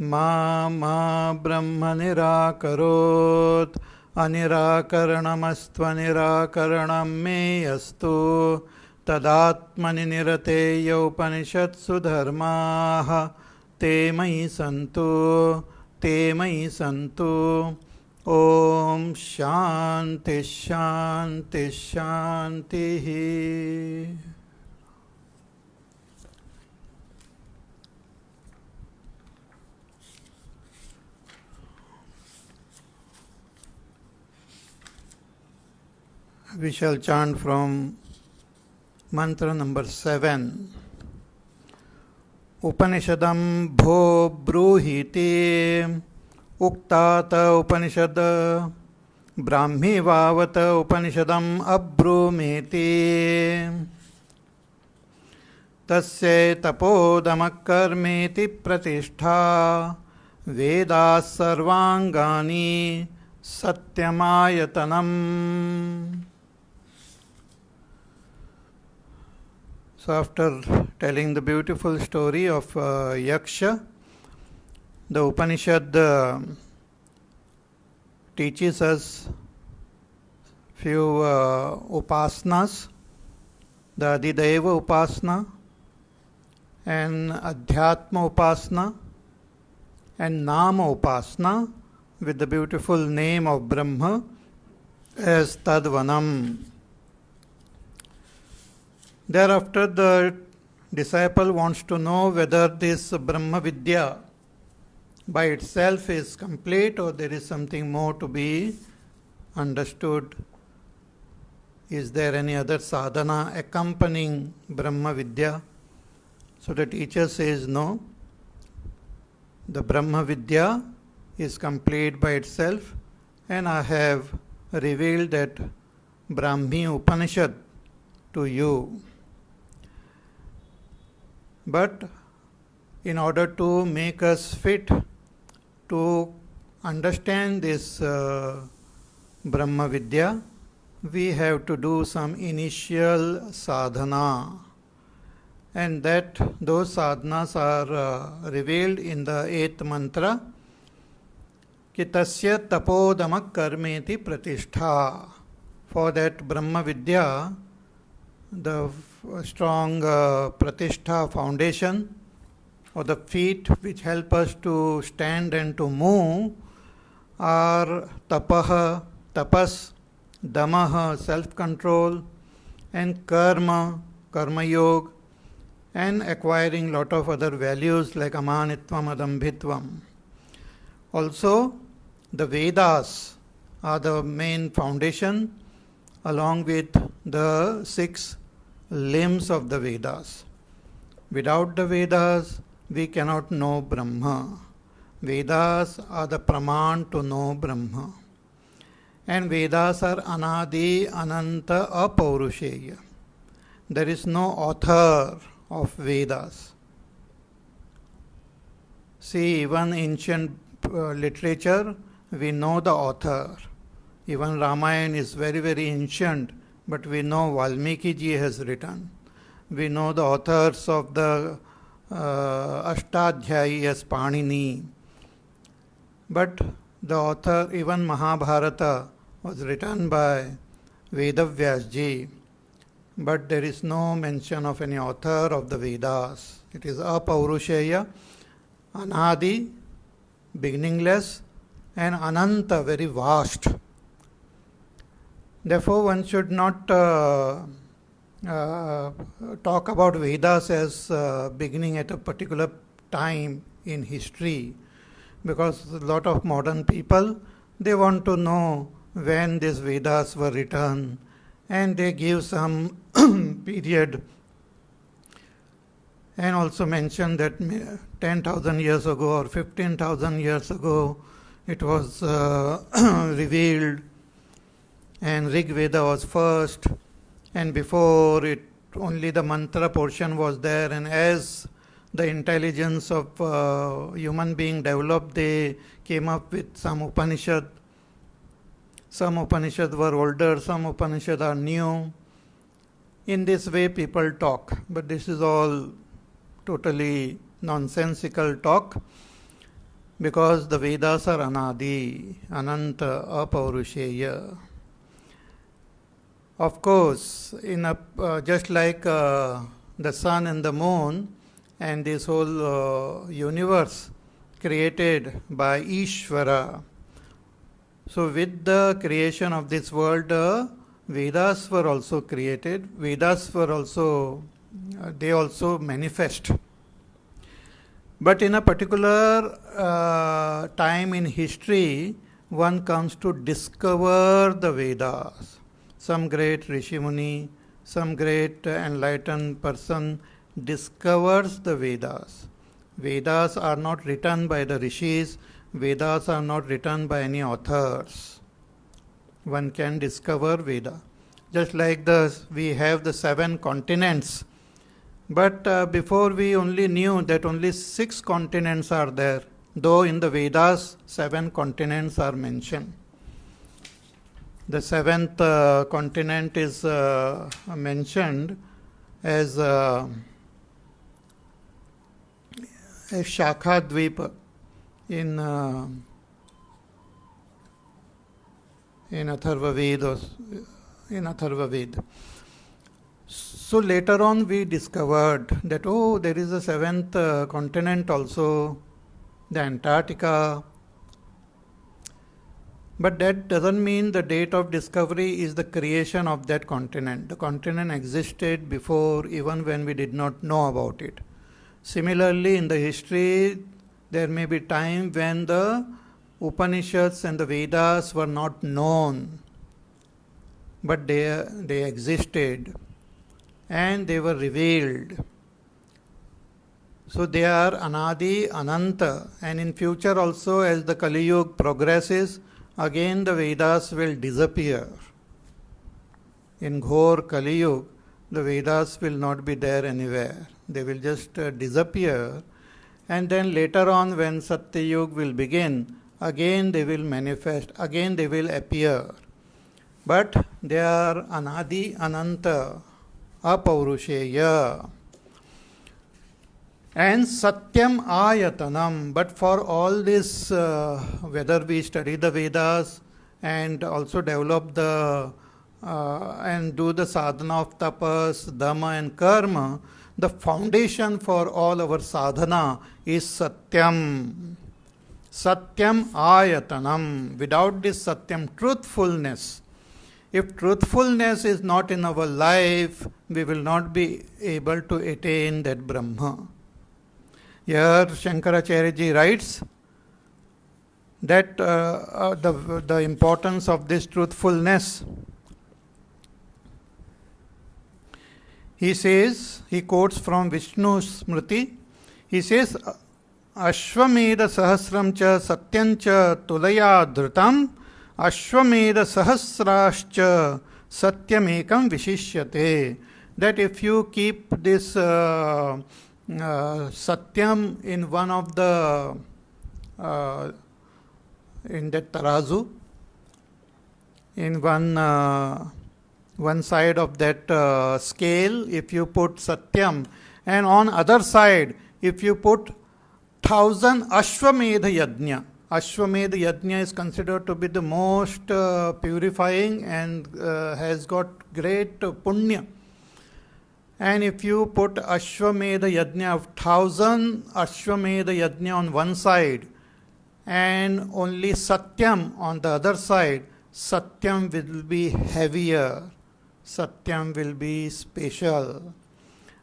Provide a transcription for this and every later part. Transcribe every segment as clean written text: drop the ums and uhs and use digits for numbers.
मा ब्रह्म निराकरोत् अनिराकरणमस्त्वनिराकरणं मे अस्तु तदात्मनि निरतेय उपनिषत्सु धर्माः ते मयि सन्तु ॐ शान्ति शान्ति शान्तिः. We shall chant from mantra number 7. Upanishadam bho bruhiti uktata Upanishad brahmi vavata Upanishadam abrumeti tasya tapodamakarmeti pratishtha vedas sarvangani satyamayatanam. So after telling the beautiful story of Yaksha, the Upanishad teaches us few upasanas, the Adideva upasana and Adhyatma upasana and Nama upasana with the beautiful name of Brahma as Tadvanam. Thereafter, the disciple wants to know whether this Brahma Vidya by itself is complete or there is something more to be understood. Is there any other sadhana accompanying Brahma Vidya? So the teacher says no. The Brahma Vidya is complete by itself, and I have revealed that Brahmi Upanishad to you. But in order to make us fit to understand this Brahma Vidya, we have to do some initial sadhana, and that those sadhanas are revealed in the 8th mantra कि तस्य तपोदमक कर्मेति प्रतिष्ठा. For that Brahma Vidya, the strong pratishtha foundation or the feet which help us to stand and to move are tapaha, tapas, damaha, self-control, and karma, karma yoga, and acquiring lot of other values like amanitvam, adambhitvam. Also, the Vedas are the main foundation along with the 6 limbs of the Vedas. Without the Vedas, we cannot know Brahma. Vedas are the praman to know Brahma. And Vedas are anadi, ananta, apaurusheya. There is no author of Vedas. See, even ancient literature, we know the author. Even Ramayana is very, very ancient, but we know Valmiki ji has written. We know the authors of the Ashtadhyayi as Panini. But the author, even Mahabharata, was written by Vedavyas ji. But there is no mention of any author of the Vedas. It is apaurusheya, anadi, beginningless, and ananta, very vast. Therefore, one should not talk about Vedas as beginning at a particular time in history, because a lot of modern people, they want to know when these Vedas were written, and they give some period and also mention that 10,000 years ago or 15,000 years ago it was revealed, and Rig Veda was first, and before it only the mantra portion was there, and as the intelligence of human being developed, they came up with some Upanishad. Some Upanishads were older, some Upanishads are new. In this way people talk, but this is all totally nonsensical talk. because the Vedas are Anadi, Ananta, Apaurusheya. Of course, just like the sun and the moon and this whole universe created by Ishvara. So with the creation of this world, Vedas were also created. Vedas were also, they also manifest. But in a particular time in history, one comes to discover the Vedas. Some great Rishi Muni, some great enlightened person discovers the Vedas. Vedas are not written by the Rishis, Vedas are not written by any authors. One can discover Veda. Just like we have the 7 continents. But before we only knew that only 6 continents are there, though in the Vedas 7 continents are mentioned. The 7th continent is mentioned as Shakha Dvipa in Atharva Ved. So later on we discovered that there is a 7th continent also, the Antarctica. But that doesn't mean the date of discovery is the creation of that continent. The continent existed before, even when we did not know about it. Similarly, in the history, there may be time when the Upanishads and the Vedas were not known, but they existed and they were revealed. So they are Anadi, Ananta, and in future also, as the Kali Yuga progresses, again the Vedas will disappear. In Ghor Kali Yuga, the Vedas will not be there anywhere. They will just disappear, and then later on when Satya Yuga will begin, again they will manifest, again they will appear. But they are Anadi, Ananta, Apaurusheya. And Satyam Ayatanam. But for all this, whether we study the Vedas and also develop and do the sadhana of tapas, dhamma and karma, the foundation for all our sadhana is Satyam. Satyam Ayatanam. Without this Satyam, truthfulness. If truthfulness is not in our life, we will not be able to attain that Brahma. Here Shankaracharya ji writes that the importance of this truthfulness. He says, he quotes from Vishnu Smriti, he says, Ashvamedha sahasram cha satyam cha tulaya dhrutam Ashvamedha sahasrascha satyamekam vishishyate. That if you keep this Satyam in one of the in that tarazu, in one side of that scale, if you put Satyam, and on other side, if you put 1000 Ashvamedha Yajna. Ashvamedha Yajna is considered to be the most purifying and has got great punya. And if you put Ashvamedha Yajna of 1000 Ashvamedha Yajna on one side and only Satyam on the other side, Satyam will be heavier. Satyam will be special.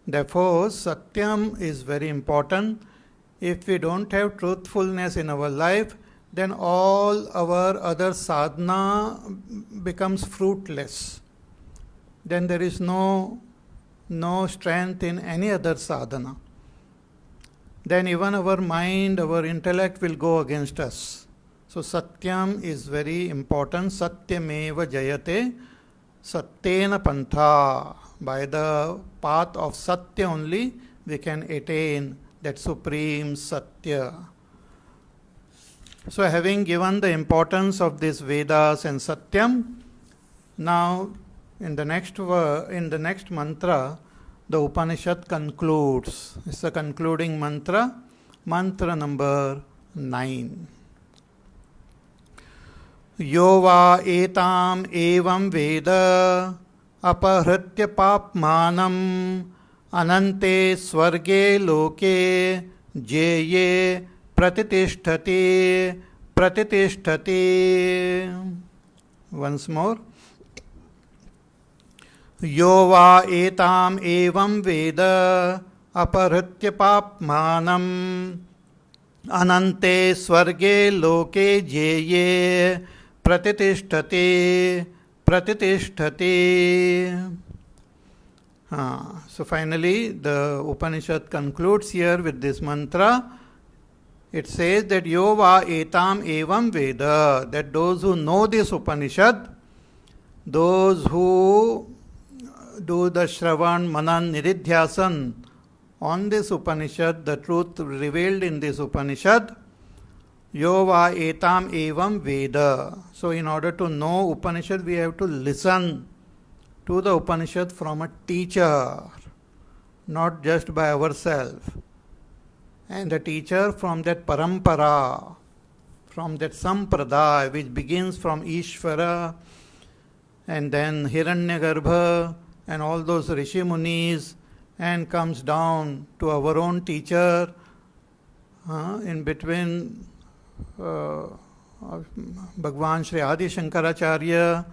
Therefore, Satyam is very important. If we don't have truthfulness in our life, then all our other sadhana becomes fruitless. Then there is no strength in any other sadhana. Then even our mind, our intellect will go against us. So Satyam is very important. Satyameva jayate satyena pantha. By the path of Satya only we can attain that supreme Satya. So having given the importance of this Vedas and Satyam, now in the next mantra, the Upanishad concludes. It's a concluding mantra, mantra number 9. Yo va etam evam veda अपहृत्य पापमानम अनंते स्वर्गे लोके जेये प्रतिष्ठति प्रतिष्ठति. Once more. यो वा एताम एवं वेद अपहृत्य पापमानम अनंते स्वर्गे लोके जेये प्रतिष्ठति Pratitishthati. So finally the Upanishad concludes here with this mantra. It says that yo va etam evam veda, that those who know this Upanishad, those who do the Shravan, Manan, Niridhyasan on this Upanishad, the truth revealed in this Upanishad, yo va etam evam veda. So in order to know Upanishad, we have to listen to the Upanishad from a teacher, not just by ourselves. And the teacher from that parampara, from that sampradaya, which begins from Ishvara and then Hiranyagarbha and all those Rishi Munis, and comes down to our own teacher, in between Bhagwan Shri Adi Shankaracharya.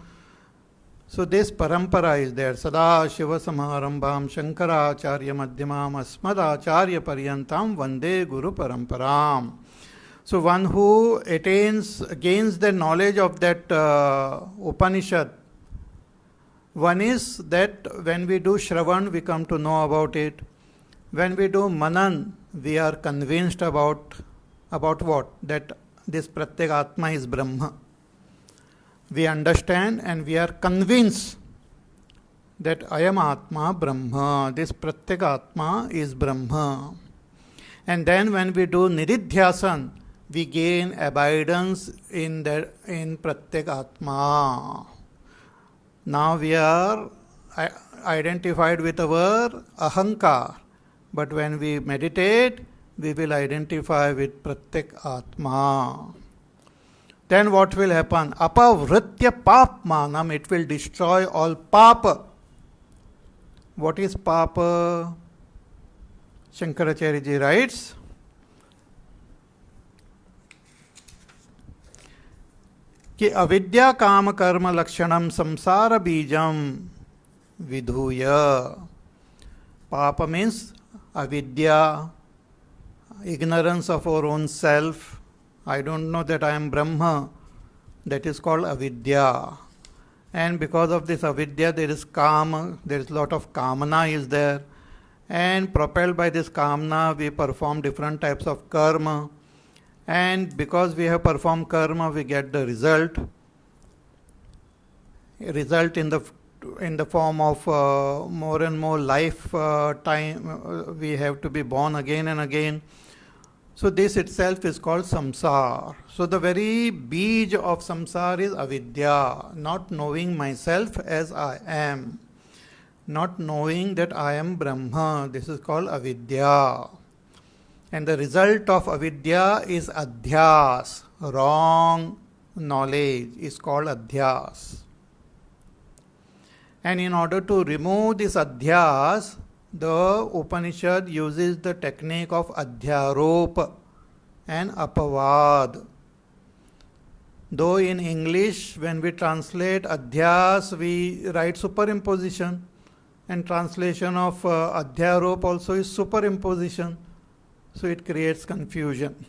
So this parampara is there. Sada Shiva Samarambham Shankaracharya Madhyamam Asmadacharya Paryantam Vande Guru Paramparam. So one who gains the knowledge of that Upanishad, one is that when we do Shravan, we come to know about it. When we do Manan, we are convinced about what? That this Pratyek Atma is Brahma. We understand and we are convinced that I am Atma Brahma. This Pratyek Atma is Brahma. And then when we do Niridhyasan, we gain abidance in Pratyek Atma. Now we are identified with our Ahankar. But when we meditate, we will identify with Pratyek Atma. Then what will happen? Apavritya papmanam, it will destroy all papa. What is papa? Shankaracharya ji writes, कि अविद्या काम कर्म लक्षणम संसार बीजम विधूय. Papa means avidya, ignorance of our own self. I don't know that I am Brahma. That is called avidya. And because of this avidya, there is kama, there is a lot of kamana is there. And propelled by this kamana, we perform different types of karma. And because we have performed karma, we get the result. A result in the form of more and more lifetime. We have to be born again and again. So this itself is called samsara. So the very bij of samsara is avidya, not knowing myself as I am, not knowing that I am Brahma. This is called avidya. And the result of avidya is adhyas. Wrong knowledge is called adhyas. And in order to remove this adhyas, the Upanishad uses the technique of adhyaropa and apavad. Though in English, when we translate adhyas, we write superimposition. And translation of adhyaropa also is superimposition. So it creates confusion.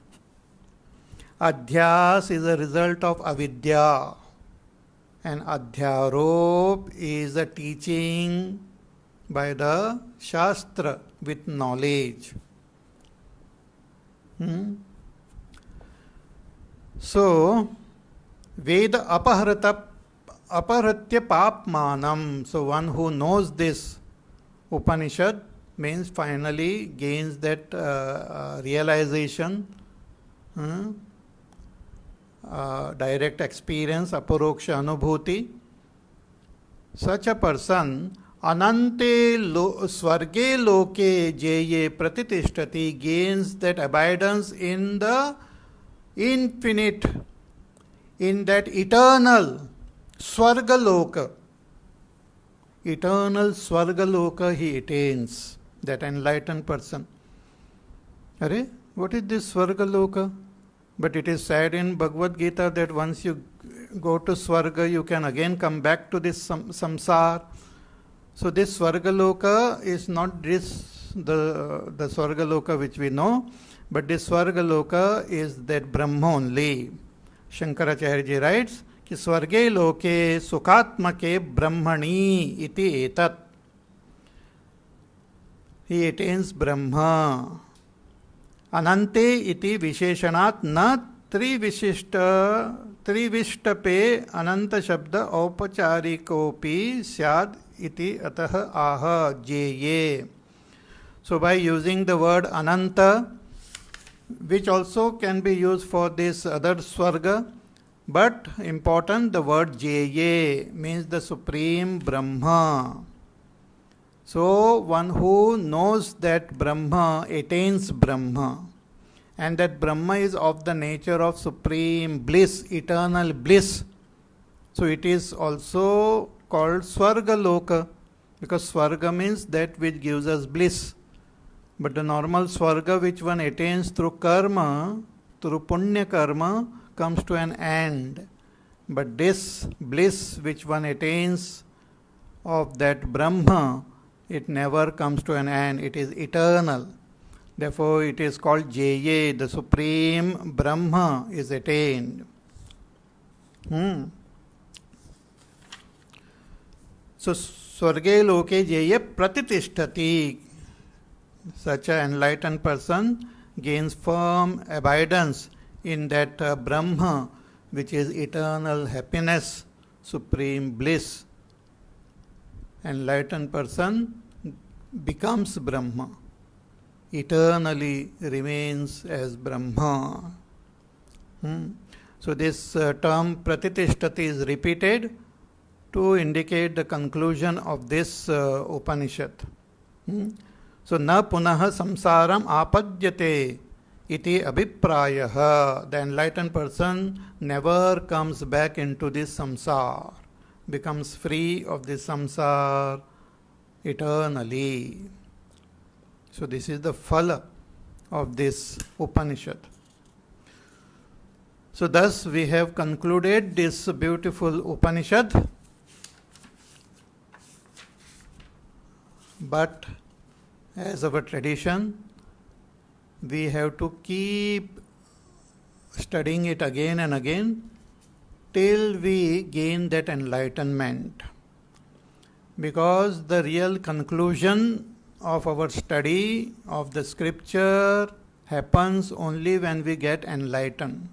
Adhyas is a result of avidya. And adhyarop is a teaching by the Shastra with knowledge. So, Veda apahritya papmanam. So one who knows this Upanishad means finally gains that realization, direct experience, aparoksha anubhuti. Such a person, anante swarge loke jeye pratitishthati, gains that abidance in the infinite, in that eternal Swargaloka, eternal Swargaloka he attains, that enlightened person. Arey, what is this Swargaloka? But it is said in Bhagavad Gita that once you go to Swarga, you can again come back to this samsara. So this Swargaloka is not this the Swargaloka which we know, but this Swargaloka is that Brahma only. Shankaracharya ji writes कि स्वर्गे लोके सुखात्मके ब्रह्मणि इति एतत्. He attains Brahma. अनंते इति विशेषणात् न त्रिविष्टपे अनंत शब्द औपचारिकोपि स्याद् इति अतः आह जेये. So by using the word ananta, which also can be used for this other swarga, but important, the word Jeye means the Supreme Brahma. So one who knows that Brahma attains Brahma, and that Brahma is of the nature of supreme bliss, eternal bliss. So it is also called Swargaloka, because Swarga means that which gives us bliss. But the normal Swarga which one attains through karma, through punya karma, comes to an end. But this bliss which one attains of that Brahma, it never comes to an end. It is eternal. Therefore it is called Jeye, the Supreme Brahma is attained. So Swarge Loke Jeye Pratitishthati. Such an enlightened person gains firm abidance in that Brahma, which is eternal happiness, supreme bliss. Enlightened person becomes Brahma, eternally remains as Brahma. So this term Pratitishthati is repeated to indicate the conclusion of this Upanishad. So na punaha samsaram apadyate iti abhiprayah. The enlightened person never comes back into this samsara, becomes free of this samsara eternally. So this is the phala of this Upanishad. So thus we have concluded this beautiful Upanishad. But as our tradition, we have to keep studying it again and again till we gain that enlightenment. Because the real conclusion of our study of the scripture happens only when we get enlightened.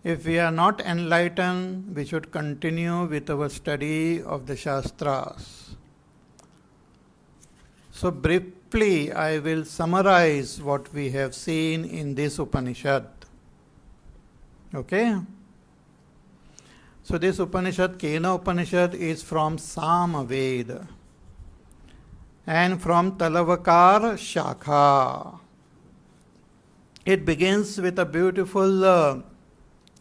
If we are not enlightened, we should continue with our study of the Shastras. So briefly, I will summarize what we have seen in this Upanishad. Okay? So this Upanishad, Kena Upanishad, is from Samaveda and from Talavakar Shakha. It begins with a beautiful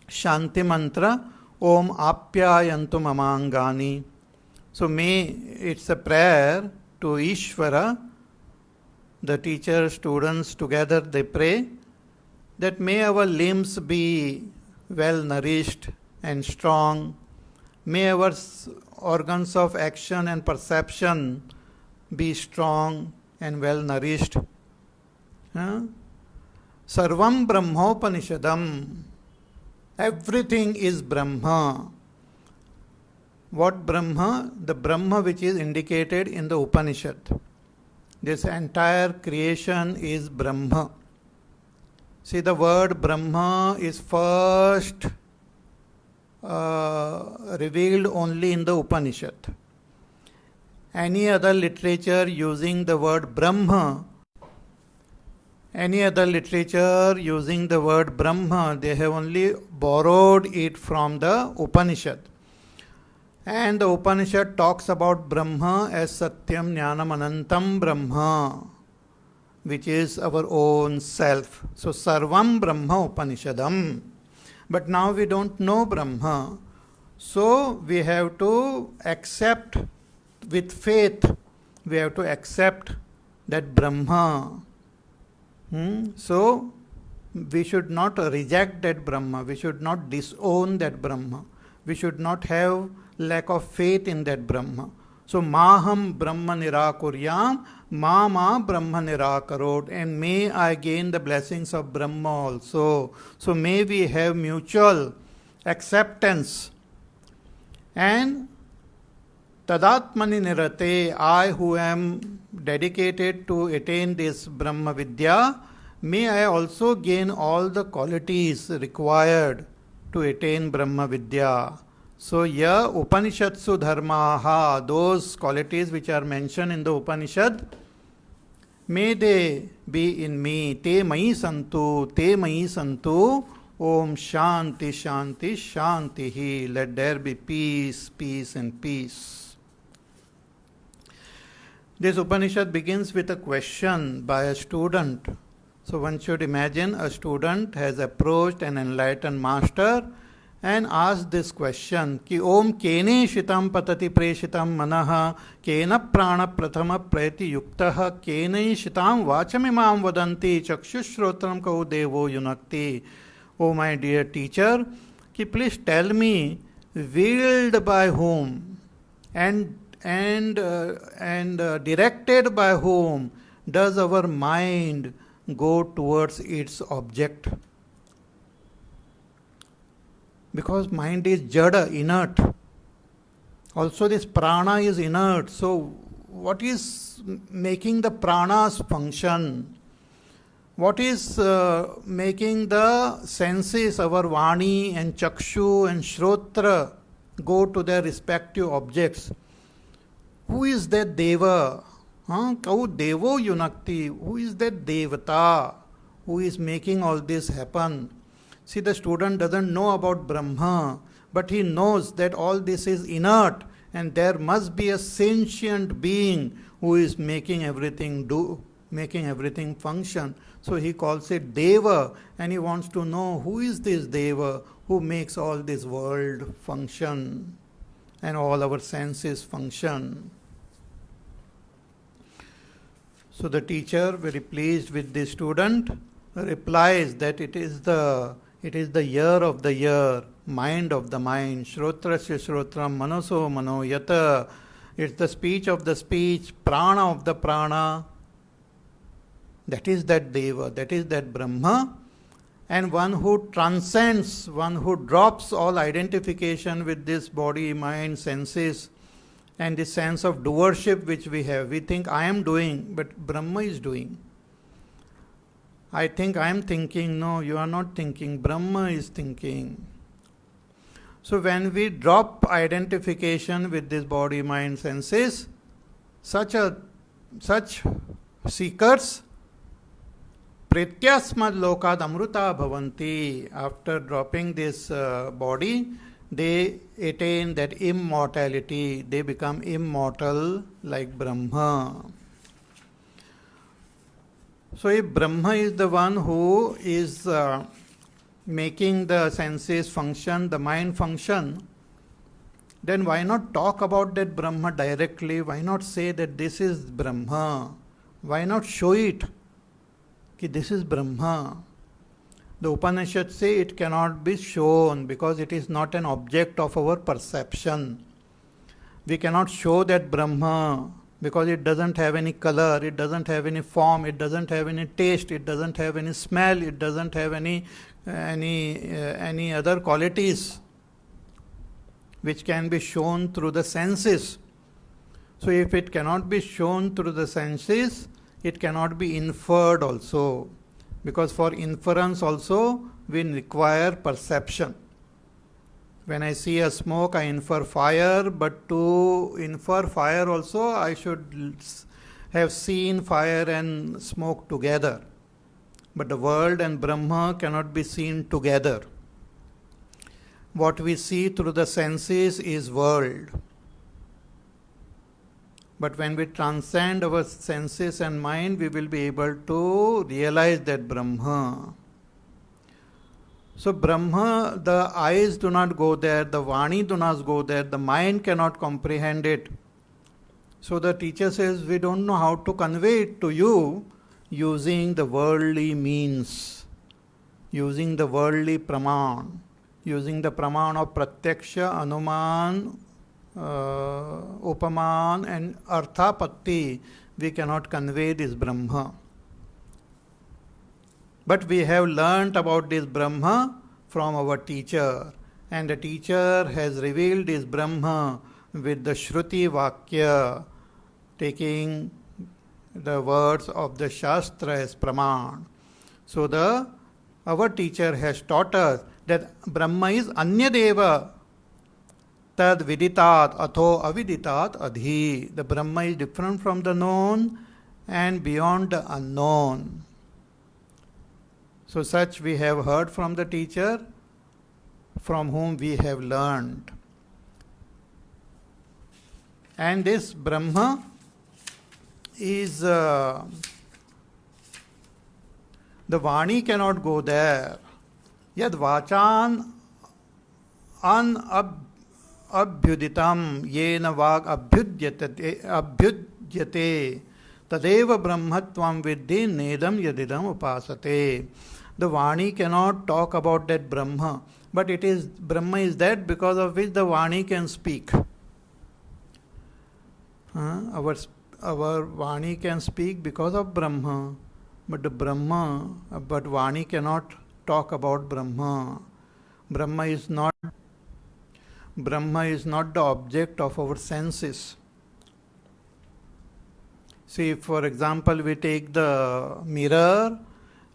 Shanti mantra, Om Apyayantu Mamangani. So it's a prayer to Ishvara. The teacher, students together they pray that may our limbs be well nourished and strong. May our organs of action and perception be strong and well nourished. Sarvam Brahmopanishadam. Everything is Brahma. What Brahma? The Brahma which is indicated in the Upanishad. This entire creation is Brahma. See, the word Brahma is first revealed only in the Upanishad. Any other literature using the word Brahma, they have only borrowed it from the Upanishad. And the Upanishad talks about Brahma as Satyam Jnanam Anantam Brahma. which is our own self. So Sarvam Brahma Upanishadam. But now we don't know Brahma. So we have to accept with faith, we have to accept that Brahma. So we should not reject that Brahma, we should not disown that Brahma, we should not have lack of faith in that Brahma. So Maham Brahma Nirakuryam, Ma Brahma Nirakarot, and may I gain the blessings of Brahma also. So may we have mutual acceptance. And Tadatmani Nirate, I who am dedicated to attain this Brahma Vidya, may I also gain all the qualities required to attain Brahma Vidya. So ya Upanishadsu Dharmaha, those qualities which are mentioned in the Upanishad, may they be in me. Te mai santu, Om Shanti Shanti Shanti. Let there be peace, peace and peace. This Upanishad begins with a question by a student. So one should imagine a student has approached an enlightened master and asked this question, ki Om kene shitam patati preshitam manaha kena prana prathama preti yuktaha kene shitam vachamimam vadanti chakshushrotram kau devo yunakti. Oh my dear teacher, ki please tell me, willed by whom and directed by whom does our mind go towards its object? Because mind is jada, inert. Also this prana is inert. So what is making the pranas function? What is making the senses, our vani and chakshu and shrotra, go to their respective objects? Who is that deva? Kau devo yunakti. Who is that devata who is making all this happen? See, the student doesn't know about Brahma, but he knows that all this is inert and there must be a sentient being who is making everything function. So he calls it Deva, and he wants to know who is this Deva who makes all this world function and all our senses function. So the teacher, very pleased with the student, replies that it is the year of the year, mind of the mind, shrotrasya shrotram, manoso mano yata. It's the speech of the speech, prana of the prana. That is that Deva, that is that Brahma. And one who transcends, one who drops all identification with this body, mind, senses, and the sense of doership which we have. We think I am doing, but Brahma is doing. I think I am thinking. No, you are not thinking. Brahma is thinking. So when we drop identification with this body, mind, senses, such seekers, Prityasmad lokad amruta bhavanti. After dropping this body, they attain that immortality. They become immortal like Brahma. So if Brahma is the one who is making the senses function, the mind function, then why not talk about that Brahma directly? Why not say that this is Brahma? Why not show it? Ki this is Brahma. The Upanishads say it cannot be shown because it is not an object of our perception. We cannot show that Brahma because it doesn't have any color, it doesn't have any form, it doesn't have any taste, it doesn't have any smell, it doesn't have any other qualities which can be shown through the senses. So if it cannot be shown through the senses, it cannot be inferred also, because for inference also we require perception. When I see a smoke, I infer fire, but to infer fire also I should have seen fire and smoke together. But the world and Brahma cannot be seen together. What we see through the senses is world. But when we transcend our senses and mind, we will be able to realize that Brahma. So Brahma, the eyes do not go there, the Vani do not go there, the mind cannot comprehend it. So the teacher says, we don't know how to convey it to you using the worldly means, using the worldly praman, using the praman of pratyaksha, anuman, upaman and arthapatti. We cannot convey this Brahma. But we have learnt about this Brahma from our teacher, and the teacher has revealed this Brahma with the Shruti Vakya, taking the words of the Shastra as Praman. So our teacher has taught us that Brahma is Anyadeva tad viditat atho aviditat adhi. The Brahma is different from the known and beyond the unknown. So such we have heard from the teacher from whom we have learned. And this Brahma is, the Vani cannot go there. Yad vachan abhyuditam yena vag abhyudyate tadeva brahmatvam viddhi nedam yadidam upasate. The Vani cannot talk about that Brahma, but it is Brahma is that because of which the Vani can speak. Our Vani can speak because of Brahma, but Vani cannot talk about Brahma. Brahma is not the object of our senses. See, for example, we take the mirror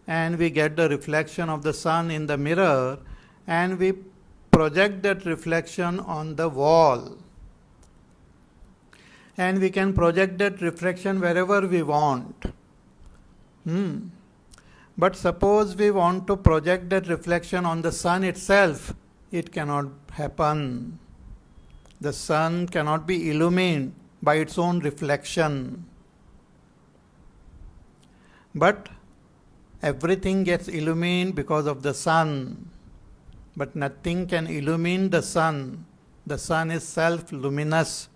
and we get the reflection of the sun in the mirror and we project that reflection on the wall. And we can project that reflection wherever we want. But suppose we want to project that reflection on the sun itself, it cannot happen. The sun cannot be illumined by its own reflection. But everything gets illumined because of the sun. But nothing can illumine the sun. The sun is self-luminous.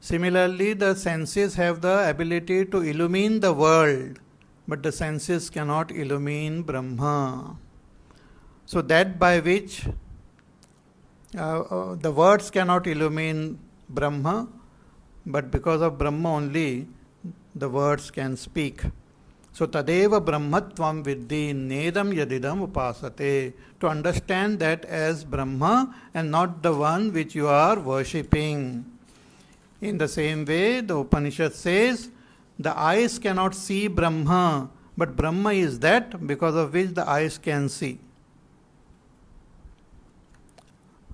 Similarly, the senses have the ability to illumine the world, but the senses cannot illumine Brahma. So that by which the words cannot illumine Brahma, but because of Brahma only the words can speak. So tadeva brahmatvam viddhi nedam yadidam upasate. To understand that as Brahma and not the one which you are worshipping. In the same way, the Upanishad says, the eyes cannot see Brahma, but Brahma is that because of which the eyes can see.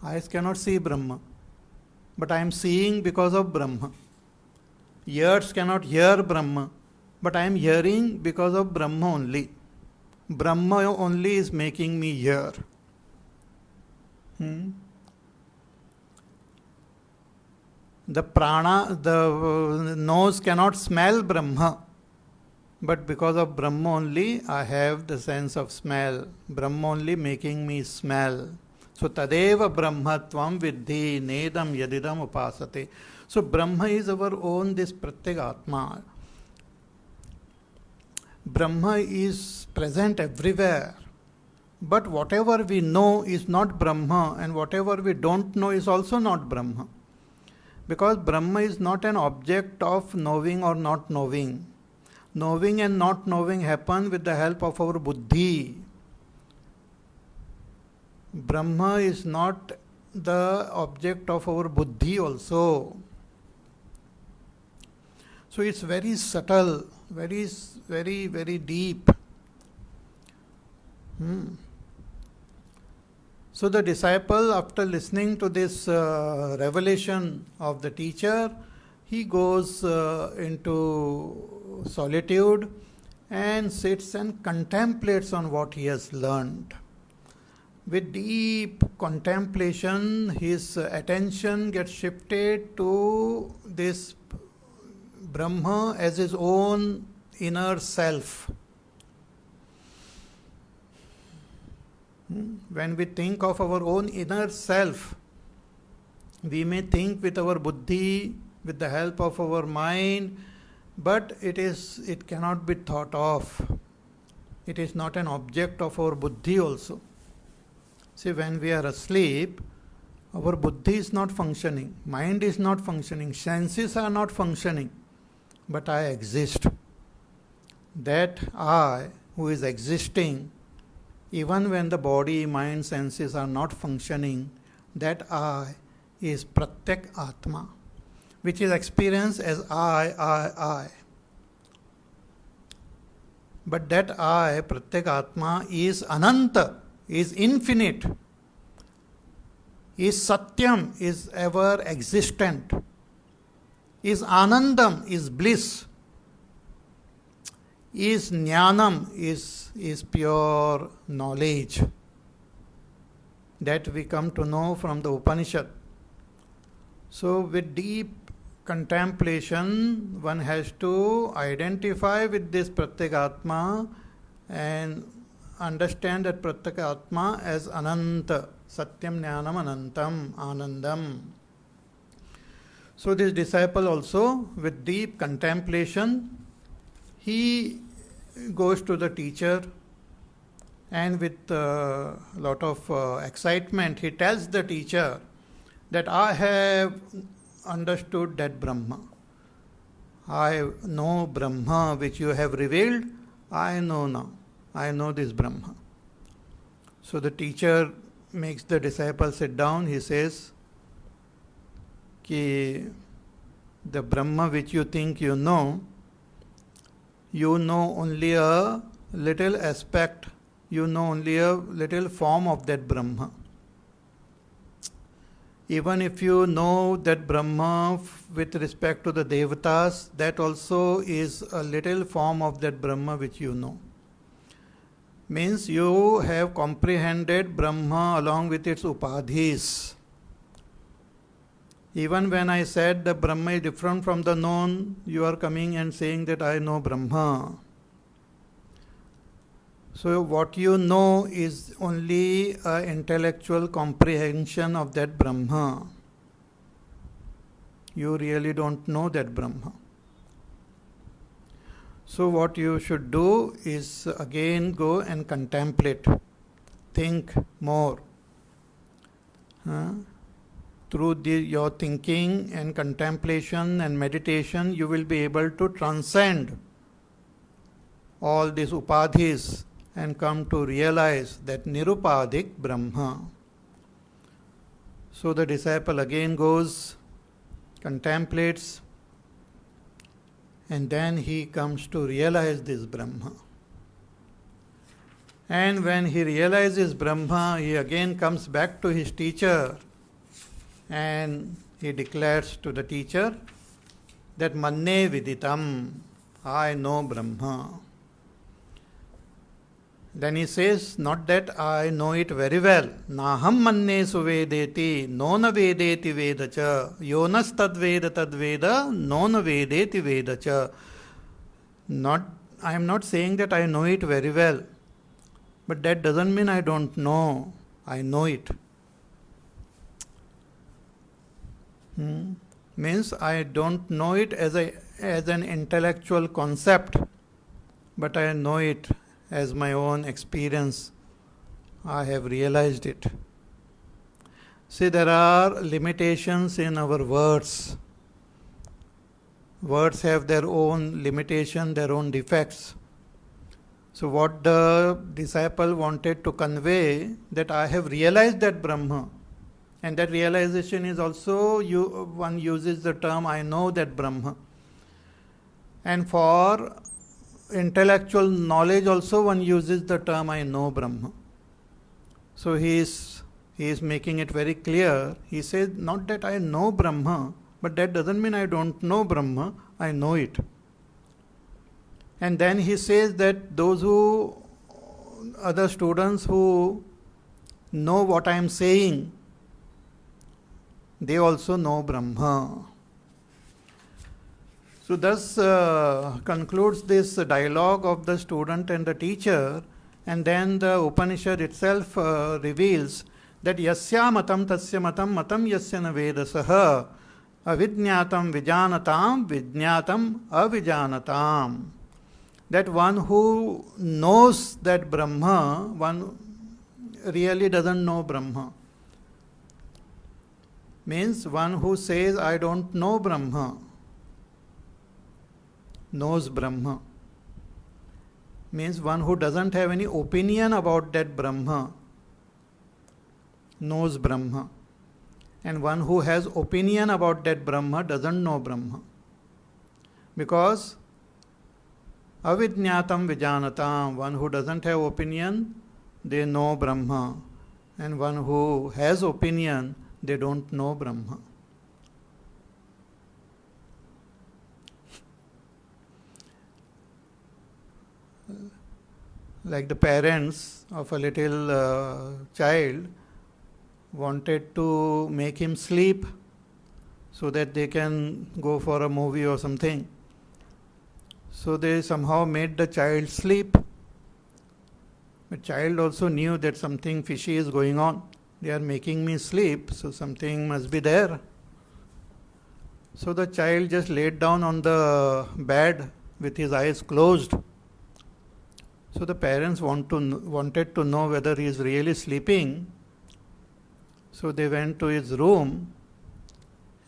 Eyes cannot see Brahma, but I am seeing because of Brahma. Ears cannot hear Brahma, but I am hearing because of Brahma only. Brahma only is making me hear. The prana, the nose cannot smell Brahma, but because of Brahma only I have the sense of smell. Brahma only making me smell. So tadeva brahmatvam viddhi nedam yadidam upasate. So Brahma is our own this pratyagatma. Brahma is present everywhere. But whatever we know is not Brahma, and whatever we don't know is also not Brahma. Because Brahma is not an object of knowing or not knowing. Knowing and not knowing happen with the help of our buddhi. Brahma is not the object of our buddhi also. So it's very subtle, very deep. So the disciple, after listening to this revelation of the teacher, he goes into solitude and sits and contemplates on what he has learned. With deep contemplation, his attention gets shifted to this Brahma as his own inner self. When we think of our own inner self, we may think with our buddhi, with the help of our mind, but it cannot be thought of. It is not an object of our buddhi also. See, when we are asleep, our buddhi is not functioning, mind is not functioning, senses are not functioning, but I exist. That I, who is existing, even when the body, mind, senses are not functioning, that I is Pratyak Atma, which is experienced as I. But that I, Pratyak Atma, is Ananta, is infinite, is Satyam, is ever existent, is Anandam, is bliss, is Jnanam, is pure knowledge that we come to know from the Upanishad. So with deep contemplation, one has to identify with this Pratyekatma and understand that Pratyekatma as Ananta, Satyam Jnanam Anantam, Anandam. So this disciple also, with deep contemplation, he goes to the teacher and with a lot of excitement, he tells the teacher that I have understood that Brahma. I know Brahma which you have revealed, I know now. I know this Brahma. So the teacher makes the disciple sit down. He says, Ki the Brahma which you think you know only a little aspect, you know only a little form of that Brahma. Even if you know that Brahma with respect to the Devatas, that also is a little form of that Brahma which you know. Means you have comprehended Brahma along with its upadhis. Even when I said the Brahma is different from the known, you are coming and saying that I know Brahma. So what you know is only an intellectual comprehension of that Brahma. You really don't know that Brahma. So what you should do is again go and contemplate, think more. Through your thinking and contemplation and meditation, you will be able to transcend all these upadhis and come to realize that Nirupadik Brahma. So the disciple again goes, contemplates, and then he comes to realize this Brahma. And when he realizes Brahma, he again comes back to his teacher and he declares to the teacher that Manne Viditam, I know Brahma. Then he says, not that I know it very well. Naham manne suvedeti, nona vedeti vedacha, yonas tadveda tadveda, nona vedeti vedacha. I am not saying that I know it very well, but that doesn't mean I don't know. I know it. Means I don't know it as an intellectual concept, but I know it as my own experience. I have realized it. See, there are limitations in our words. Words have their own limitation, their own defects. So what the disciple wanted to convey, that I have realized that Brahma. And that realization is also, one uses the term, I know that Brahma. And for intellectual knowledge also one uses the term, I know Brahma. So he is making it very clear. He says, not that I know Brahma, but that doesn't mean I don't know Brahma, I know it. And then he says that other students who know what I am saying, they also know Brahma. So thus concludes this dialogue of the student and the teacher, and then the Upanishad itself reveals that yasya matam tasya matam matam yasya na vedasaha avidnyatam vijanatam vijnatam avijanatam. That one who knows that Brahma, one really doesn't know Brahma. Means one who says, I don't know Brahma, knows Brahma. Means one who doesn't have any opinion about that Brahma, knows Brahma. And one who has opinion about that Brahma doesn't know Brahma. Because avidnyatam vijanatam, one who doesn't have opinion, they know Brahma. And one who has opinion, they don't know Brahma. Like the parents of a little child wanted to make him sleep so that they can go for a movie or something. So they somehow made the child sleep. The child also knew that something fishy is going on. They are making me sleep, so something must be there. So the child just laid down on the bed with his eyes closed. So the parents wanted to know whether he is really sleeping. So they went to his room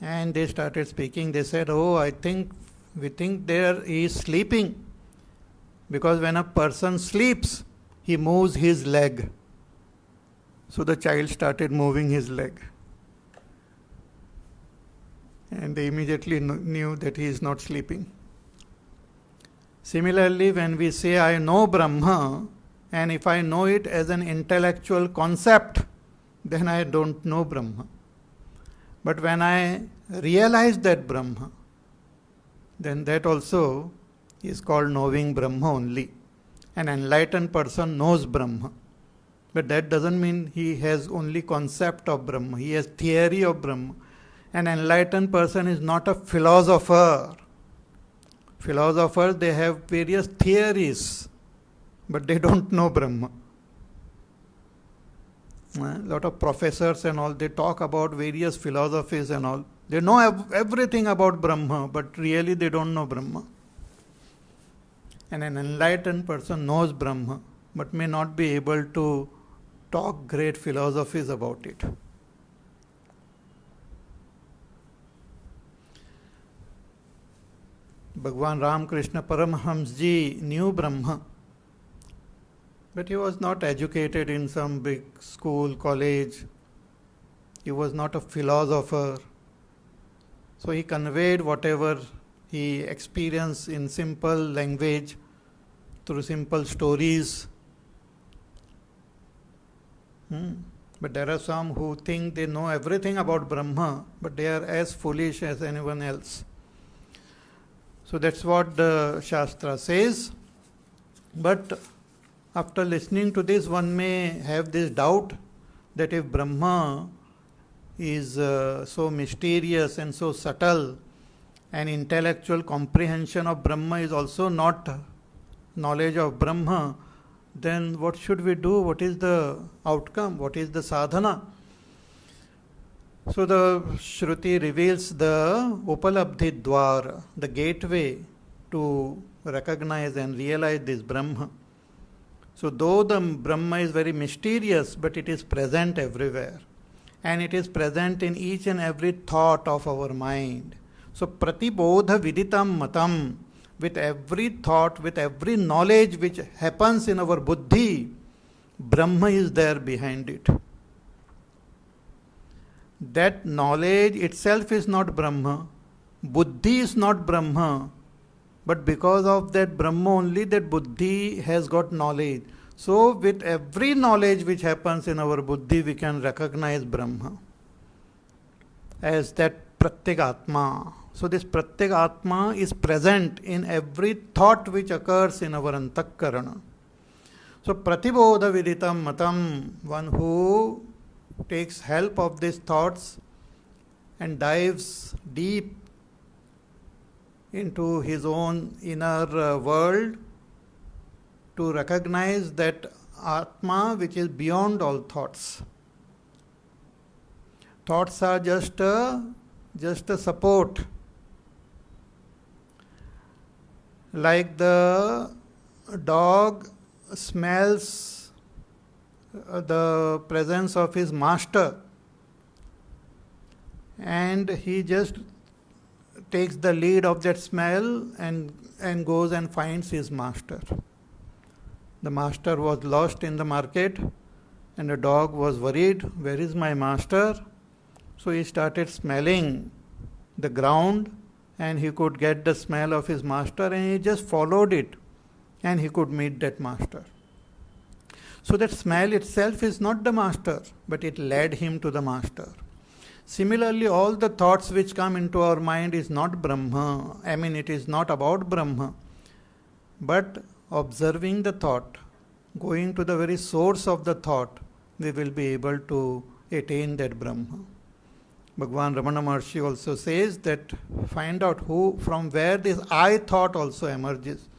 and they started speaking. They said, oh, we think there he is sleeping. Because when a person sleeps, he moves his leg. So the child started moving his leg. And they immediately knew that he is not sleeping. Similarly, when we say, I know Brahma, and if I know it as an intellectual concept, then I don't know Brahma. But when I realize that Brahma, then that also is called knowing Brahma only. An enlightened person knows Brahma. But that doesn't mean he has only concept of Brahma. He has theory of Brahma. An enlightened person is not a philosopher. Philosophers, they have various theories, but they don't know Brahma. A lot of professors and all, they talk about various philosophies and all. They know everything about Brahma, but really they don't know Brahma. And an enlightened person knows Brahma, but may not be able to talk great philosophies about it. Bhagwan Ramakrishna Paramahamsji knew Brahma, but he was not educated in some big school, college. He was not a philosopher. So he conveyed whatever he experienced in simple language, through simple stories. But there are some who think they know everything about Brahma, but they are as foolish as anyone else. So that's what the Shastra says. But after listening to this, one may have this doubt that if Brahma is so mysterious and so subtle, and intellectual comprehension of Brahma is also not knowledge of Brahma, then what should we do? What is the outcome? What is the sadhana? So the Shruti reveals the Upalabdhi Dwar, the gateway to recognize and realize this Brahma. So though the Brahma is very mysterious, but it is present everywhere. And it is present in each and every thought of our mind. So pratibodha viditam matam, with every thought, with every knowledge which happens in our buddhi, Brahma is there behind it. That knowledge itself is not Brahma. Buddhi is not Brahma. But because of that Brahma only, that buddhi has got knowledge. So with every knowledge which happens in our buddhi, we can recognize Brahma as that Pratyek Atma. So this Pratyek Atma is present in every thought which occurs in our Antakarana. So Pratibodha Viditam Matam, one who takes help of these thoughts and dives deep into his own inner world to recognize that Atma which is beyond all thoughts. Thoughts are just a support. Like the dog smells the presence of his master and he just takes the lead of that smell and goes and finds his master. The master was lost in the market and the dog was worried, where is my master? So he started smelling the ground and he could get the smell of his master and he just followed it and he could meet that master. So that smell itself is not the master, but it led him to the master. Similarly, all the thoughts which come into our mind is not Brahma. It is not about Brahma. But observing the thought, going to the very source of the thought, we will be able to attain that Brahma. Bhagavan Ramana Maharshi also says that find out from where this I thought also emerges.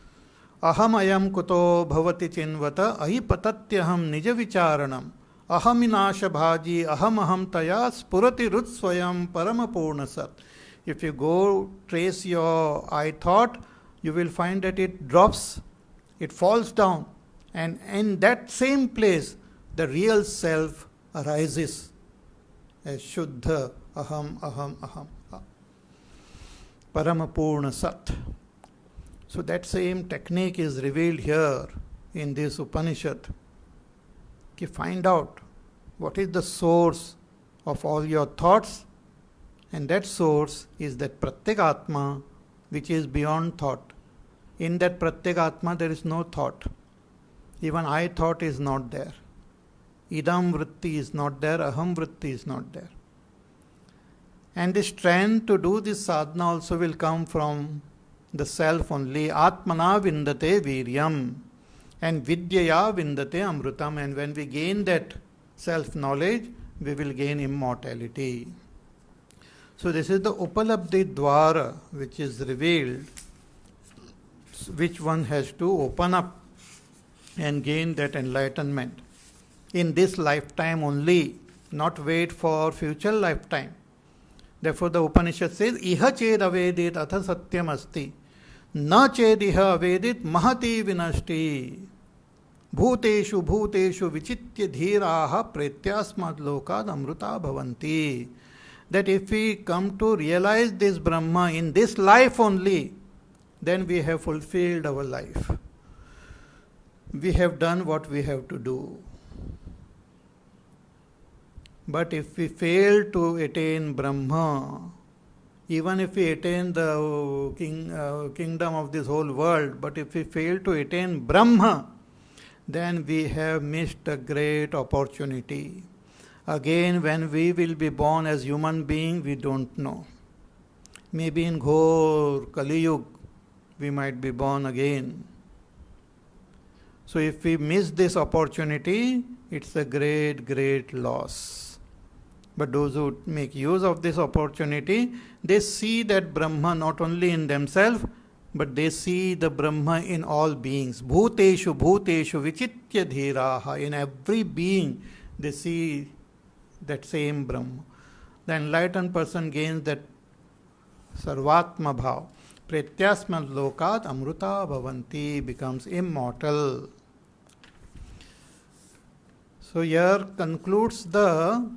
Aham ayam kuto bhavati chinvata ahi patatyaham nija vicharanam ahaminasha bhaji aham taya spurati rut swayam paramapurna sat. If you go trace your I thought, you will find that it drops, it falls down, and in that same place the real self arises as Shuddha aham paramapurna sat. So that same technique is revealed here in this Upanishad. Find out what is the source of all your thoughts, and that source is that Pratyek Atma which is beyond thought. In that Pratyek Atma there is no thought. Even I thought is not there. Idam vritti is not there, aham vritti is not there. And the strength to do this sadhana also will come from the self only. Atmana vindate viryam and vidyaya vindate amrutam. And when we gain that self-knowledge, we will gain immortality. So this is the Upalabdhi Dwara which is revealed, which one has to open up and gain that enlightenment in this lifetime only, not wait for future lifetime. Therefore the Upanishad says, Iha ched avedit atha satyam asti, na ched iha avedit mahati vinashti, bhuteshu bhuteshu vichitya dhiraha pretyasmad lokad amruta bhavanti. That if we come to realize this Brahma in this life only, then we have fulfilled our life. We have done what we have to do. But if we fail to attain Brahma, even if we attain the kingdom of this whole world, but if we fail to attain Brahma, then we have missed a great opportunity. Again, when we will be born as human being, we don't know. Maybe in Ghor Kali Yuga, we might be born again. So if we miss this opportunity, it's a great, great loss. But those who make use of this opportunity, they see that Brahma not only in themselves, but they see the Brahma in all beings. Bhuteshu bhuteshu vichitya dhiraha. In every being, they see that same Brahma. The enlightened person gains that sarvatma bhav. Pretyasmad lokat amruta bhavanti, becomes immortal. So here concludes the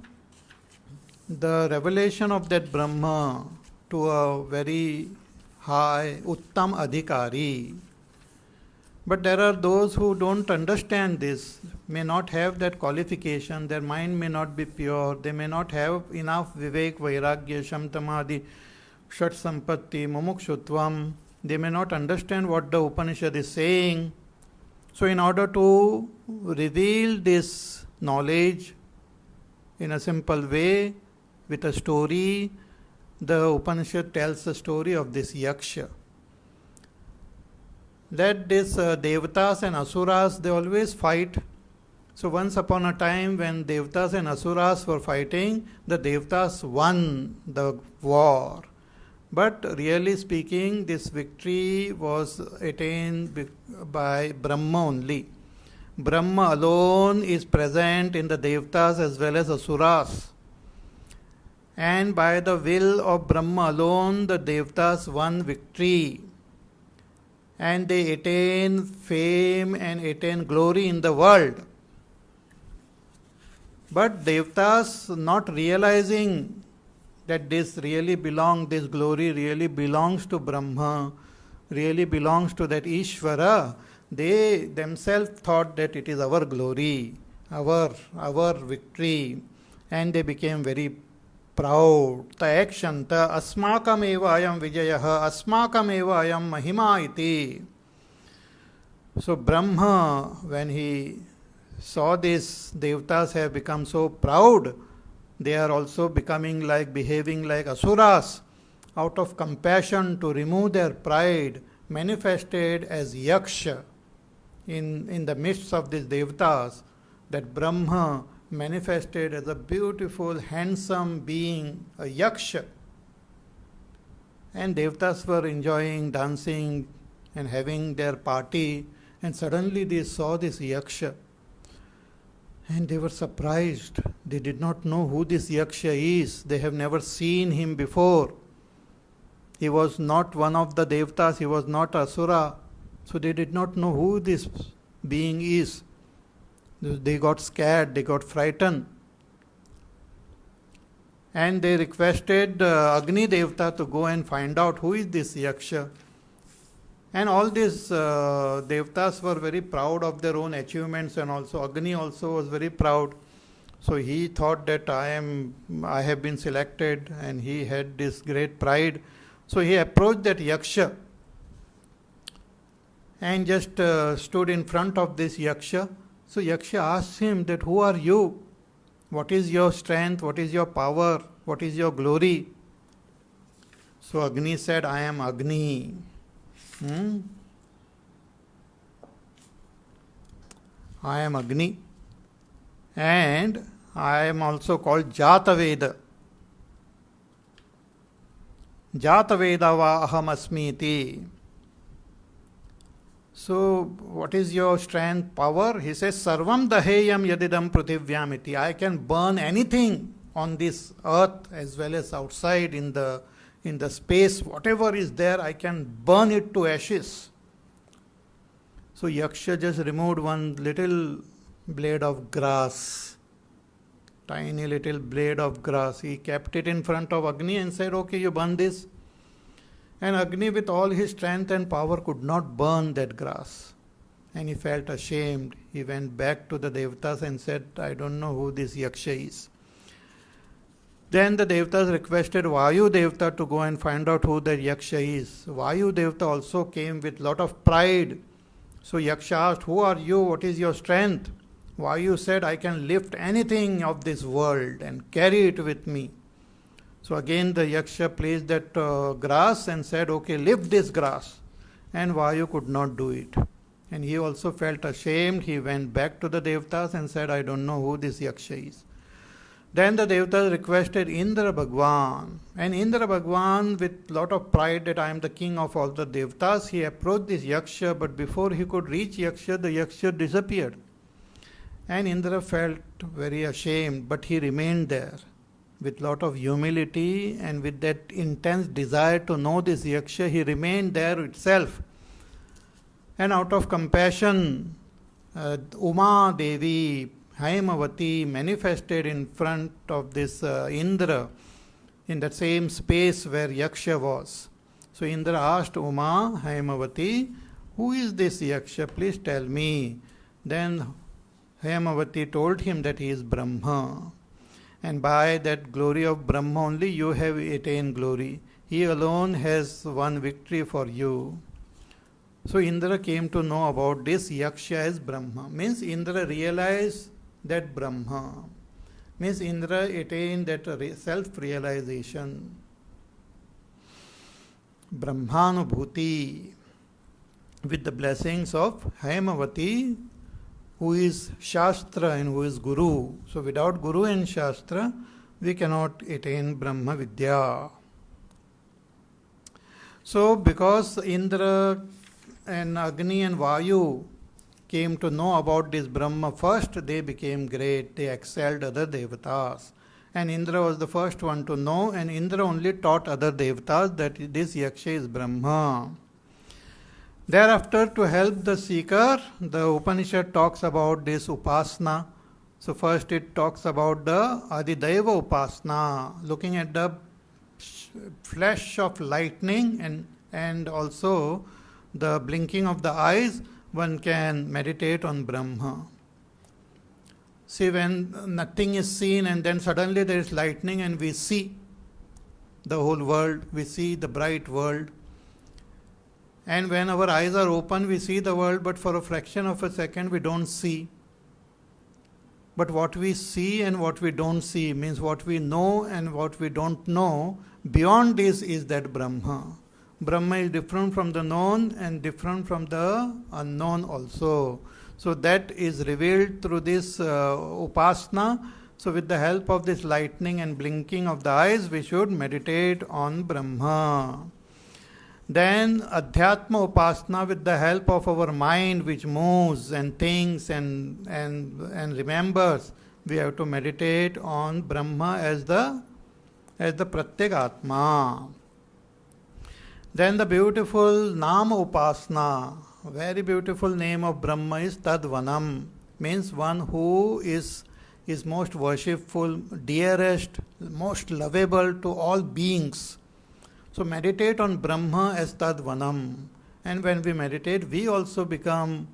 revelation of that Brahma to a very high Uttam Adhikari. But there are those who don't understand this, may not have that qualification, their mind may not be pure, they may not have enough Vivek, Vairagya, Shamtamadi, Shat Sampatti, Mumukshutvam. They may not understand what the Upanishad is saying. So in order to reveal this knowledge in a simple way, with a story, the Upanishad tells the story of this Yaksha. That these Devatas and Asuras, they always fight. So once upon a time when Devatas and Asuras were fighting, the Devatas won the war. But really speaking, this victory was attained by Brahma only. Brahma alone is present in the Devatas as well as Asuras. And by the will of Brahma alone, the Devatas won victory. And they attain fame and attain glory in the world. But Devatas, not realizing that this glory really belongs to Brahma, really belongs to that Ishvara, they themselves thought that it is our glory, our victory, and they became very proud. Ta ekshanta asmakam eva ayam vijayaha asmakam eva ayam mahima iti. So Brahma, when he saw this, Devatas have become so proud, they are also behaving like Asuras, out of compassion to remove their pride, manifested as Yaksha in the midst of these Devatas. That Brahma manifested as a beautiful, handsome being, a Yaksha. And Devatas were enjoying, dancing and having their party, and suddenly they saw this Yaksha. And they were surprised. They did not know who this Yaksha is. They have never seen him before. He was not one of the Devatas, he was not Asura. So they did not know who this being is. They got scared, they got frightened. And they requested Agni Devata to go and find out who is this Yaksha. And all these Devatas were very proud of their own achievements, and also Agni also was very proud. So he thought that I have been selected, and he had this great pride. So he approached that Yaksha and just stood in front of this Yaksha. So Yaksha asked him that, who are you? What is your strength? What is your power? What is your glory? So Agni said, I am Agni. I am Agni, and I am also called Jataveda. Jataveda va aham asmiti. So, what is your strength, power? He says, Sarvam daheyam yadidam pruthivyamiti. I can burn anything on this earth as well as outside in the space. Whatever is there, I can burn it to ashes. So Yaksha just removed one little blade of grass, tiny little blade of grass. He kept it in front of Agni and said, okay, you burn this. And Agni, with all his strength and power, could not burn that grass. And he felt ashamed. He went back to the Devatas and said, I don't know who this Yaksha is. Then the Devatas requested Vayu Devata to go and find out who the Yaksha is. Vayu Devata also came with lot of pride. So Yaksha asked, who are you? What is your strength? Vayu said, I can lift anything of this world and carry it with me. So again the Yaksha placed that grass and said, okay, lift this grass. And Vayu could not do it. And he also felt ashamed. He went back to the Devatas and said, I don't know who this Yaksha is. Then the Devatas requested Indra Bhagwan. And Indra Bhagwan, with lot of pride that I am the king of all the Devatas, he approached this Yaksha, but before he could reach Yaksha, the Yaksha disappeared. And Indra felt very ashamed, but he remained there with lot of humility and with that intense desire to know this Yaksha. He remained there itself. And out of compassion, Uma Devi, Haimavati, manifested in front of this Indra in that same space where Yaksha was. So Indra asked Uma, Haimavati, who is this Yaksha? Please tell me. Then Haimavati told him that he is Brahma. And by that glory of Brahma only you have attained glory. He alone has won victory for you. So Indra came to know about this Yaksha as Brahma. Means Indra realized that Brahma. Means Indra attained that self-realization. Brahmanubhuti, with the blessings of Haimavati, who is Shastra and who is Guru. So without Guru and Shastra, we cannot attain Brahma Vidya. So because Indra and Agni and Vayu came to know about this Brahma first, they became great. They excelled other devatas. And Indra was the first one to know, and Indra only taught other devatas that this Yaksha is Brahma. Thereafter, to help the seeker, the Upanishad talks about this Upasana. So first it talks about the Adidaiva Upasana, looking at the flash of lightning and also the blinking of the eyes, one can meditate on Brahma. See, when nothing is seen and then suddenly there is lightning and we see the whole world, we see the bright world. And when our eyes are open, we see the world, but for a fraction of a second we don't see. But what we see and what we don't see means what we know and what we don't know. Beyond this is that Brahma. Brahma is different from the known and different from the unknown also. So that is revealed through this Upasana. So with the help of this lightning and blinking of the eyes, we should meditate on Brahma. Then Adhyatma Upasana, with the help of our mind which moves and thinks and remembers, we have to meditate on Brahma as the Pratyek Atma. Then the beautiful Nama Upasana, very beautiful name of Brahma is Tadvanam, means one who is most worshipful, dearest, most lovable to all beings. So meditate on Brahma as Tadvanam. And when we meditate, we also become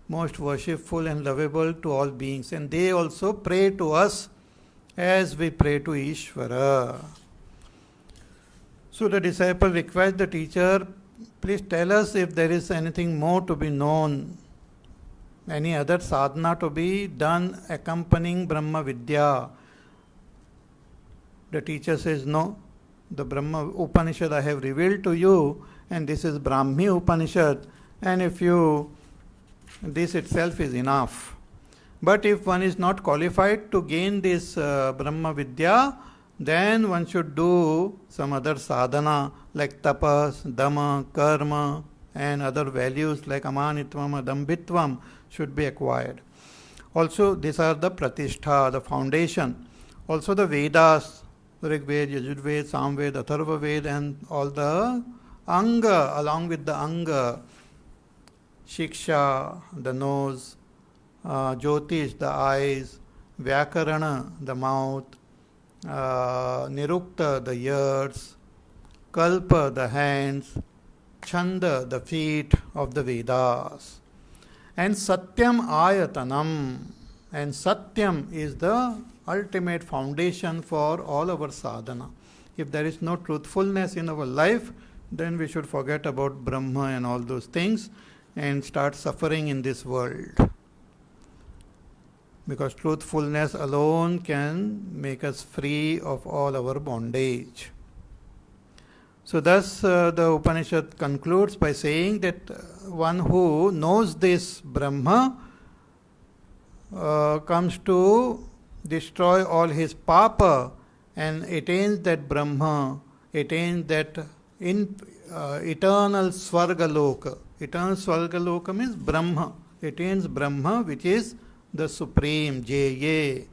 most worshipful and lovable to all beings. And they also pray to us as we pray to Ishvara. So the disciple requests the teacher, please tell us if there is anything more to be known, any other sadhana to be done accompanying Brahma Vidya. The teacher says, no, the Brahma Upanishad I have revealed to you, and this is Brahmi Upanishad, and this itself is enough. But if one is not qualified to gain this Brahma Vidya, then one should do some other sadhana like tapas, dhamma, karma, and other values like amanitvam, adambhitvam should be acquired. Also, these are the pratishtha, the foundation. Also the Vedas, Rig Ved, Yajurved, Samved, Atharva Ved, and all the anga, along with the anga, shiksha, the nose, jyotish, the eyes, vyakarana, the mouth, nirukta, the ears, kalpa, the hands, chanda, the feet of the Vedas, and satyam ayatanam. And satyam is the ultimate foundation for all our sadhana. If there is no truthfulness in our life, then we should forget about Brahma and all those things and start suffering in this world. Because truthfulness alone can make us free of all our bondage. So thus the Upanishad concludes by saying that one who knows this Brahma comes to destroy all his papa and attains that Brahma, attains that eternal Swargaloka. Eternal Swargaloka means Brahma. Attains Brahma, which is the Supreme, Jeye,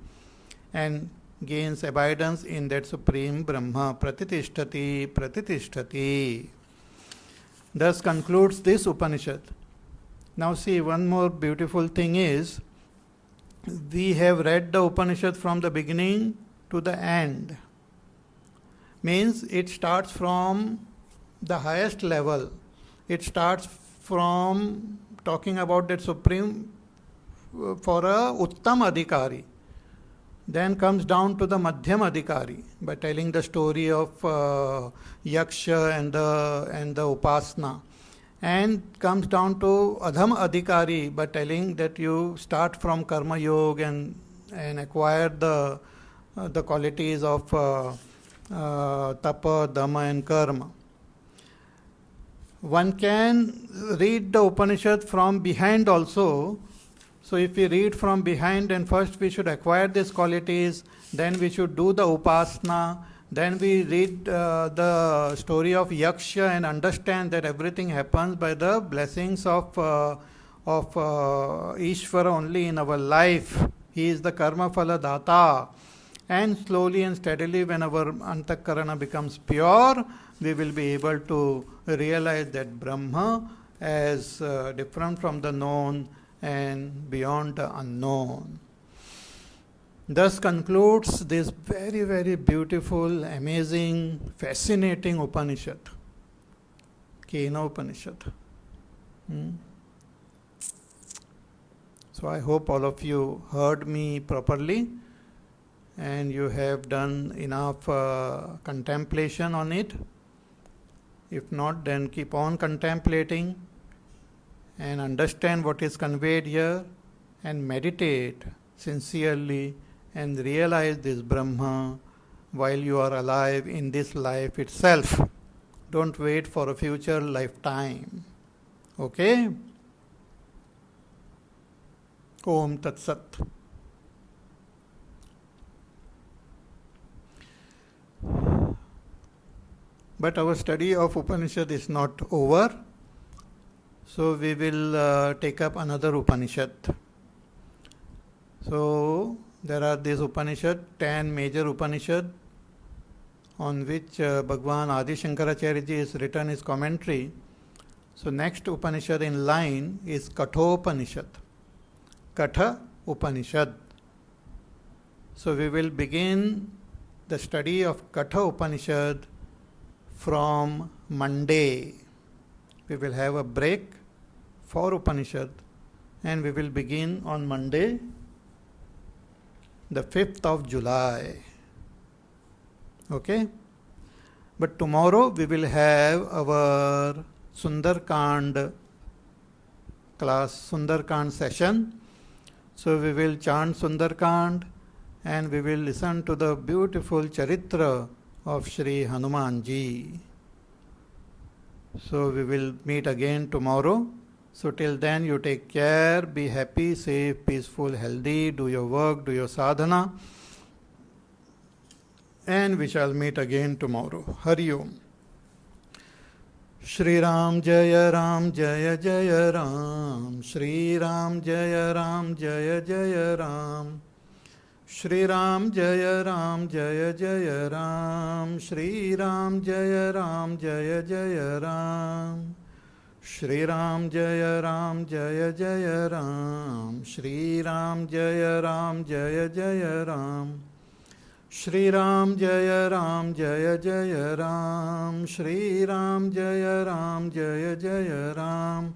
and gains abidance in that Supreme Brahma. Pratitishthati, pratitishthati. Thus concludes this Upanishad. Now see, one more beautiful thing is, we have read the Upanishad from the beginning to the end. Means it starts from the highest level. It starts from talking about that Supreme for a Uttam Adhikari. Then comes down to the Madhyam Adhikari by telling the story of Yaksha and the Upasana. And comes down to Adham Adhikari by telling that you start from Karma Yoga and acquire the qualities of Tapa, Dhamma and Karma. One can read the Upanishad from behind also. So if we read from behind, then first we should acquire these qualities, then we should do the Upasana, Then we read the story of Yaksha and understand that everything happens by the blessings of Ishvara only in our life. He is the karma phala data. And slowly and steadily, when our antakarana becomes pure, we will be able to realize that Brahma as different from the known and beyond the unknown. Thus concludes this very, very beautiful, amazing, fascinating Upanishad, Kena Upanishad. So I hope all of you heard me properly and you have done enough contemplation on it. If not, then keep on contemplating and understand what is conveyed here and meditate sincerely and realize this Brahma while you are alive in this life itself. Don't wait for a future lifetime. Okay? Om Tat Sat. But our study of Upanishad is not over. So we will take up another Upanishad. So there are these Upanishad, 10 major Upanishad on which Bhagwan Adi Shankaracharya ji has written his commentary. So next Upanishad in line is Kathopanishad. Katha Upanishad. So we will begin the study of Katha Upanishad from Monday. We will have a break for Upanishad and we will begin on Monday, the 5th of July. Okay? But tomorrow we will have our Sundarkand class, Sundarkand session. So we will chant Sundarkand and we will listen to the beautiful Charitra of Shri Hanumanji. So we will meet again tomorrow. So till then you take care, be happy, safe, peaceful, healthy, do your work, do your sadhana. And we shall meet again tomorrow. Hari Om. Shri Ram Jaya Ram Jaya Jaya Ram. Shri Ram Jaya Ram Jaya Jaya Ram. Shri Ram Jaya Ram Jaya Jaya Ram. Shri Ram Jaya Ram Jaya Jaya Ram. Shri Ram Jaya Ram Jaya Jaya Ram. Shri Ram Jaya Ram Jaya Jaya Ram. Shri Ram Jaya Ram Jaya Jaya Ram. Shri Ram Jaya Ram Jaya Jaya Ram.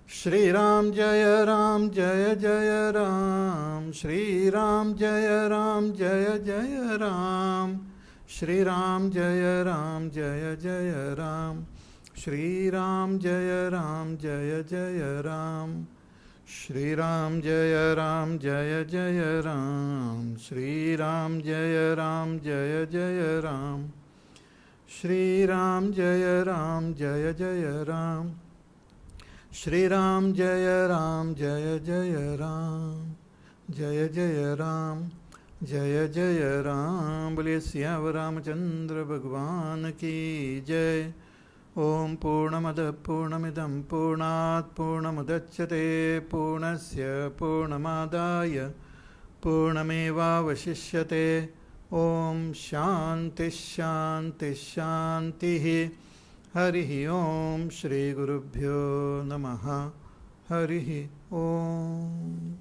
Shri Ram Jaya Ram Jaya Jaya Ram. Shri Ram Jaya Ram Jaya Jaya Ram. Shri Ram Jaya Ram Jaya Jaya Ram. Shri Ram Jaya Ram Jaya Jaya Ram. Shri Ram Jaya Ram Jaya Jaya Ram. Shri Ram Jaya Ram Jaya Jaya Ram. Shri Ram Jaya Ram Jaya Jaya Ram. Shri Ram Jaya Ram Jaya Jaya Ram. Jaya Jaya Ram. Jaya Jaya Ram. Bole Syavar Ramachandra Bhagwan ki Jai. Om Purnamada Purnamidam Purnat Purnamudachyate Purnasya Purnamadaya Purnameva Vashishyate. Om Shanti Shanti Shanti. Harihi Om Shri Gurubhyo Namaha. Harihi Om.